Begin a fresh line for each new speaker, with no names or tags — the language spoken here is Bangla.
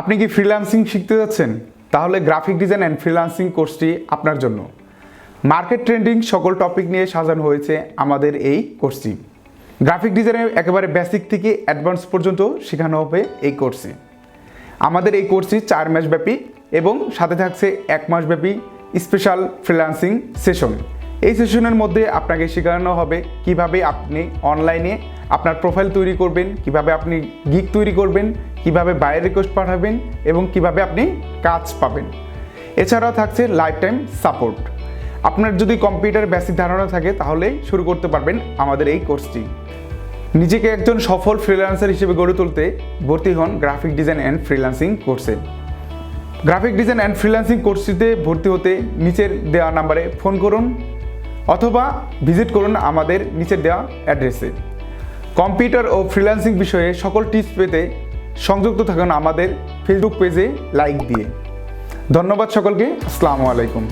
আপনি কি ফ্রিল্যান্সিং শিখতে যাচ্ছেন? তাহলে গ্রাফিক ডিজাইন অ্যান্ড ফ্রিল্যান্সিং কোর্সটি আপনার জন্য। মার্কেট ট্রেন্ডিং সকল টপিক নিয়ে সাজানো হয়েছে আমাদের এই কোর্সটি। গ্রাফিক ডিজাইনের একেবারে বেসিক থেকে অ্যাডভান্স পর্যন্ত শেখানো হবে এই কোর্সে। আমাদের এই কোর্সটি 4 মাস ব্যাপী এবং সাথে থাকছে 1 মাস ব্যাপী স্পেশাল ফ্রিল্যান্সিং সেশন। এই সেশনের মধ্যে আপনাকে শেখানো হবে কিভাবে আপনি অনলাইনে আপনার প্রোফাইল তৈরি করবেন, কিভাবে আপনি গিগ তৈরি করবেন, কিভাবে বায়ার রিকোয়েস্ট পাঠাবেন এবং কিভাবে আপনি কাজ পাবেন। এছাড়াও থাকছে লাইফ টাইম সাপোর্ট। আপনার যদি কম্পিউটার বেসিক ধারণা থাকে তাহলে শুরু করতে পারবেন আমাদের এই কোর্সটি। নিজেকে একজন সফল ফ্রিল্যান্সার হিসেবে গড়ে তুলতে ভর্তি হন গ্রাফিক ডিজাইন অ্যান্ড ফ্রিল্যান্সিং কোর্সে। গ্রাফিক ডিজাইন অ্যান্ড ফ্রিল্যান্সিং কোর্সটিতে ভর্তি হতে নিচের দেওয়া নাম্বারে ফোন করুন অথবা ভিজিট করুন আমাদের নিচের দেওয়া অ্যাড্রেসে। কম্পিউটার ও ফ্রিল্যান্সিং বিষয়ে সকল টিপস পেতে সংযুক্ত থাকুন আমাদের ফেসবুক পেজে লাইক দিয়ে। ধন্যবাদ সকলকে। আসসালামু আলাইকুম।